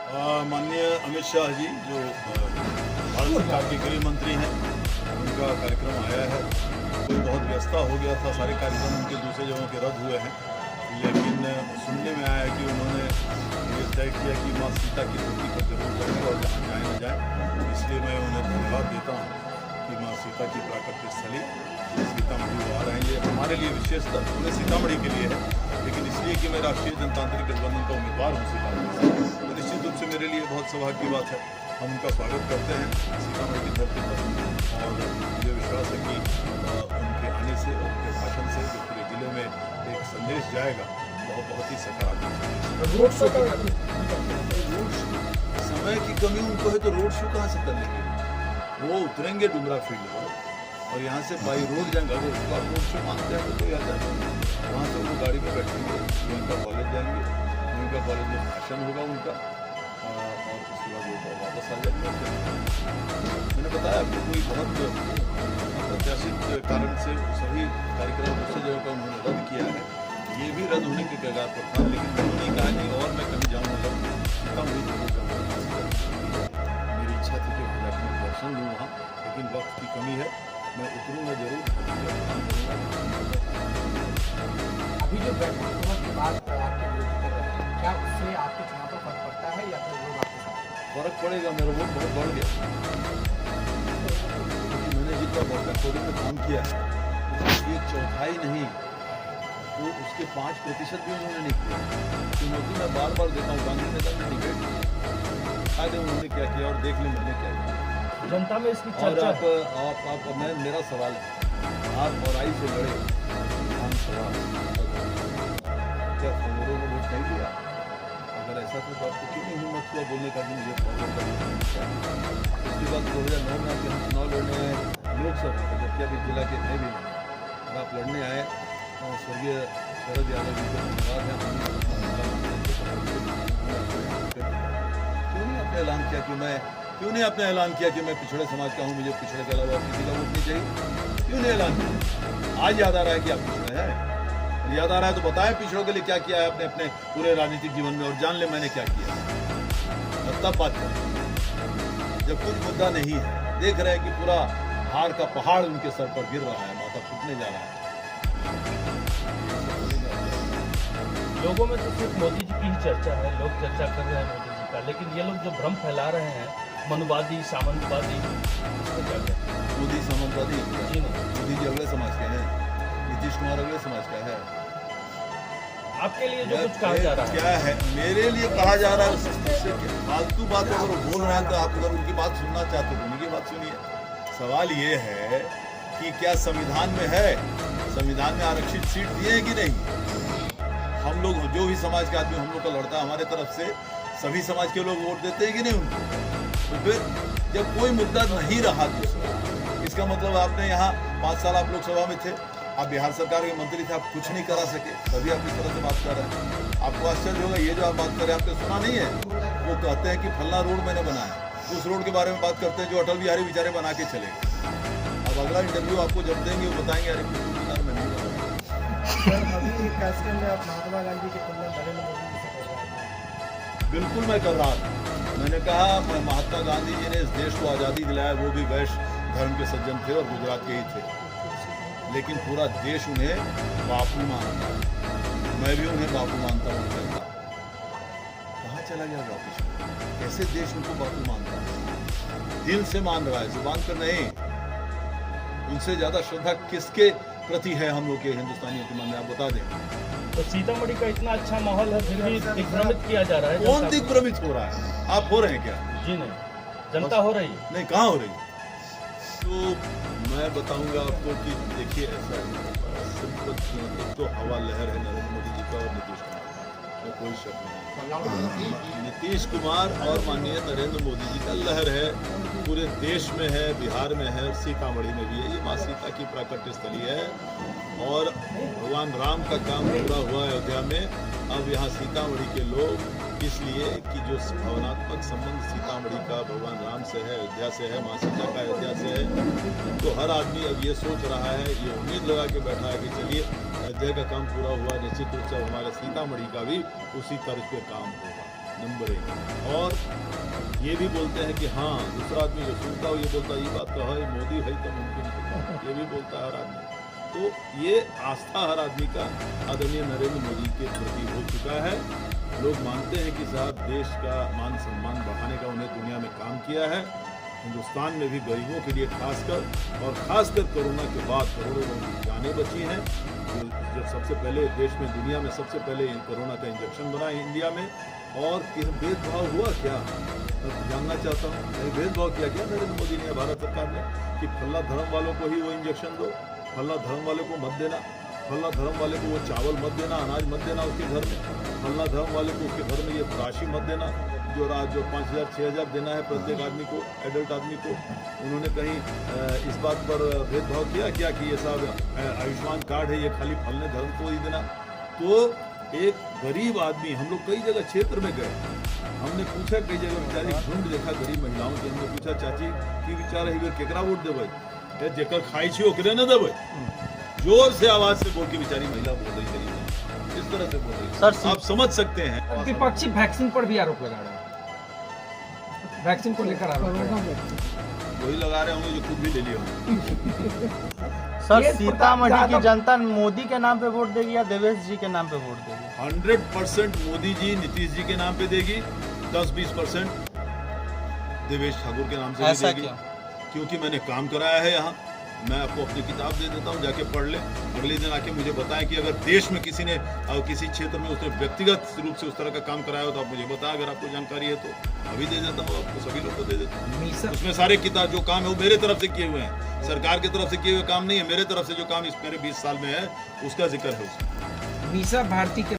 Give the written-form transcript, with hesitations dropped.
माननीय अमित शाह जी जो भारत सरकार के गृह मंत्री हैं, उनका कार्यक्रम आया है। तो बहुत व्यस्तता हो गया था, सारे कार्यक्रम उनके दूसरे जगहों के रद्द हुए हैं, लेकिन सुनने में आया कि उन्होंने ये तय किया कि माँ सीता की धरती पर जरूर जाएंगे और जहाँ जाए न जाए। इसलिए मैं उन्हें धन्यवाद देता हूँ कि माँ सीता की प्राकृतिक स्थली सीतामढ़ी आ रहे हैं। ये हमारे लिए विशेषतः पूरे सीतामढ़ी के लिए है, लेकिन इसलिए कि मैं राष्ट्रीय जनतांत्रिक गठबंधन का उम्मीदवार हूँ सीतामढ़ी से, तो निश्चित रूप से मेरे लिए बहुत सौभाग्य की बात है। हम उनका स्वागत करते हैं सीतामढ़ी की धरती पर, और मुझे विश्वास है कि उनके आने से, उनके भाषण से जो पूरे जिले में एक संदेश जाएगा, वह बहुत ही सकारात्मक समय की कमी उनको है, तो रोड शो कहाँ से कर लेंगे? वो उतरेंगे डुमरा फील्ड पर और यहाँ से बाई रोड जाएंगे। अगर उसको आप रोड शो मानते हैं तो कोई आ जाए, वहाँ से वो गाड़ी पर बैठेंगे, उनका कॉलेज जाएंगे, उनका कॉलेज में भाषण होगा उनका, और उसके बाद वो वापस आ जाएंगे। मैंने बताया आपको कोई बहुत अप्रत्याशित कारण से सभी कार्यक्रम दूसरी जगह का उन्होंने रद्द किया है। ये भी रद्द होने के कगार पर था, लेकिन उन्होंने कहा नहीं और मैं कहीं जाऊँगा सीतामढ़ी जरूर जाऊँगा। मेरी इच्छा थी कि मैं दर्शन लूँ वहाँ, लेकिन वक्त की कमी है, मैं उतरूँगा जरूर। अभी जो बैठक के बाद आपके विरोधी कर रहे हैं, क्या उससे आपके चुनाव पर फर्क पड़ता है या फिर लोग आपके साथ? फर्क पड़ेगा, मेरा वोट बहुत बढ़ गया, क्योंकि मैंने जितना बॉर्डर में काम किया है उसकी 1/4 नहीं, तो उसके 5% भी उन्होंने नहीं किया। चुनौती मैं बार बार देता हूँ, गांधी मैदान में डिबेट आगे उन्होंने क्या किया और देख लें मैंने क्या किया। जनता में इसकी और चर्चा आप मेरा सवाल है, आप और आई से लड़े विधानसभा, क्या खबरों में वोट नहीं दिया? अगर ऐसा था तो आपको क्यों नहीं हिम्मत हुआ बोलने का भी मुझे फॉलो करना? उसके बाद 2009 में आके हम चुनाव लड़ने आए लोकसभा का, जबकि अभी जिला के थे भी नहीं, और आप लड़ने आए। स्वर्गीय शरद यादव जी को धन्यवाद है, क्यों नहीं आपने ऐलान किया कि मैं पिछड़े समाज का हूँ, मुझे पिछड़े के अलावा किसी का वोट नहीं चाहिए? क्यों नहीं ऐलान किया? आज याद आ रहा है कि आप पिछड़े हैं? याद आ रहा है तो बताएं पिछड़ों के लिए क्या किया है आपने अपने पूरे राजनीतिक जीवन में, और जान ले मैंने क्या किया। और तब बात करें जब कुछ मुद्दा नहीं है, देख रहे हैं कि पूरा हार का पहाड़ उनके सर पर गिर रहा है, माथा फूटने जा रहा है। लोगों में तो सिर्फ मोदी जी की ही चर्चा है, लोग चर्चा कर रहे हैं मोदी जी का, लेकिन ये लोग जो भ्रम फैला रहे हैं मनुवादी सामंतवादी, इसको क्या कहते हैं? मोदी सामंतवादी जी नहीं, मोदी जी अगले समाज के हैं, नीतीश कुमार अगले समाज का है। आपके लिए जो कुछ कहा जा रहा है क्या है मेरे लिए कहा जा रहा है, उससे फालतू बात अगर वो बोल रहे हैं तो आप अगर उनकी बात सुनना चाहते हो उनकी बात सुनिए। सवाल ये है कि क्या संविधान में है, संविधान में आरक्षित सीट दिए हैं कि नहीं? हम लोग जो भी समाज के आदमी हम लोग का लड़ता है, हमारे तरफ से सभी समाज के लोग वोट देते हैं कि नहीं उनको? तो फिर जब कोई मुद्दा नहीं रहा दूसरा, इसका मतलब आपने यहाँ 5 साल आप लोकसभा में थे, आप बिहार सरकार के मंत्री थे, आप कुछ नहीं करा सके, तभी आप इस तरह से बात कर रहे हैं। आपको आश्चर्य होगा, ये जो आप बात कर रहे हैं आपने सुना नहीं है? वो कहते हैं कि फल्ला रोड मैंने बनाया, उस रोड के बारे में बात करते हैं जो अटल बिहारी बेचारे बना के चले गए। अब अगला इंटरव्यू आपको जब देंगे वो बताएंगे अरे कुतुब मीनार में नहीं बना। अभी फैसले में आप महात्मा गांधी की तुलना नरेंद्र मोदी से कर रहे हैं? बिल्कुल मैं कर रहा था। मैंने कहा महात्मा गांधी जी ने इस देश को आज़ादी दिलाया, वो भी वैश्य धर्म के सज्जन थे और गुजरात के ही थे, लेकिन पूरा देश उन्हें बापू मानता है, मैं भी उन्हें बापू मानता हूँ। कहता कहाँ चला गया वापिस? कैसे देश उनको बापू मानता है? दिल से मान रहा है, जुबान पर नहीं। उनसे ज्यादा श्रद्धा किसके प्रति है हम लोग के हिंदुस्तानियों के मन में, आप बता दें। तो सीतामढ़ी का इतना अच्छा माहौल है, फिर भी दिग्भ्रमित किया जा रहा है। कौन दिग्भ्रमित हो रहा है? आप हो रहे हैं क्या? जी नहीं, जनता हो रही है। नहीं, कहाँ हो रही है? तो मैं बताऊंगा आपको कि देखिए ऐसा है, तो हवा लहर है नरेंद्र मोदी जी का और नीतीश कुमार का, तो कोई शक नहीं। नीतीश कुमार और माननीय नरेंद्र मोदी जी का लहर है, पूरे देश में है, बिहार में है, सीतामढ़ी में भी है। ये माँ सीता की प्राकट्य स्थली है और भगवान राम का काम पूरा हुआ अयोध्या में। अब यहाँ सीतामढ़ी के लोग इसलिए कि जो भावनात्मक संबंध सीतामढ़ी का भगवान राम से है, अयोध्या से है, माँ सीता का अयोध्या से है, तो हर आदमी अब ये सोच रहा है, ये उम्मीद लगा के बैठा है कि चलिए अयोध्या का काम पूरा हुआ, निश्चित रूप से हमारे सीतामढ़ी का भी उसी तर्ज पे काम होगा। नंबर 1। और ये भी बोलते हैं कि हाँ, दूसरा आदमी जो सुनता हो ये बोलता है ये बात कहा है मोदी है तो मुमकिन है, ये भी बोलता है हर आदमी। तो ये आस्था हर आदमी का आदरणीय नरेंद्र मोदी के प्रति हो चुका है। लोग मानते हैं कि साहब देश का मान सम्मान बढ़ाने का उन्हें दुनिया में काम किया है, हिंदुस्तान में भी गरीबों के लिए खासकर कोरोना के बाद करोड़ों लोगों की जानें बची हैं। जब सबसे पहले देश में दुनिया में सबसे पहले कोरोना का इंजेक्शन बना इंडिया में, और भेदभाव हुआ क्या जानना चाहता हूँ। नहीं भेदभाव किया क्या नरेंद्र मोदी ने, भारत सरकार ने, कि फल्ला धर्म वालों को ही वो इंजेक्शन दो, फल्ला धर्म वाले को मत देना, फल्ला धर्म वाले को वो चावल मत देना, अनाज मत देना उसके घर में, फल्ला धर्म वाले को उसके घर में ये राशि मत देना जो 5,000 6,000 देना है प्रत्येक आदमी को, एडल्ट आदमी को। उन्होंने कहीं इस बात पर भेदभाव किया क्या कि ये सब आयुष्मान कार्ड है ये खाली फलने धर्म को ही देना। तो एक गरीब आदमी, हम लोग कई जगह क्षेत्र में गए, हमने पूछा कई जगह बेचारी झुंड देखा गरीब महिलाओं की, हमने पूछा चाची की विचार है केकरा वोट देवे, जेकर खाई छी ओकरे न देवे। जोर से आवाज से बोल के बेचारी महिला बोल रही गरीब, इस तरह से बोल रही। सर आप समझ सकते हैं। विपक्षी वैक्सीन पर भी आरोप लगा रहे हैं, वैक्सीन को लेकर आरोप लगा रहे हैं। वही लगा रहे होंगे जो खुद भी ले लिए होंगे। सर सीतामढ़ी की जनता मोदी के नाम पे वोट देगी या देवेश जी के नाम पे वोट देगी? 100% मोदी जी नीतीश जी के नाम पे देगी, 10-20% देवेश ठाकुर के नाम से ऐसा देगी। क्यों? क्योंकि मैंने काम कराया है यहाँ। मैं आपको अपनी किताब दे देता हूँ, जाके पढ़ ले, अगले दिन आके मुझे बताएं कि अगर देश में किसी ने किसी क्षेत्र में उसने व्यक्तिगत रूप से उस तरह का काम कराया हो तो आप मुझे बताएं, अगर आपको जानकारी है तो अभी दे देता हूँ, आपको सभी लोग को दे देता हूँ। उसमें सारे किताब जो काम है वो मेरे तरफ से किए हुए हैं, सरकार की तरफ से किए हुए काम नहीं है, मेरे तरफ से जो काम इस मेरे 20 साल में है उसका जिक्र है उसमें। मीसा भारती के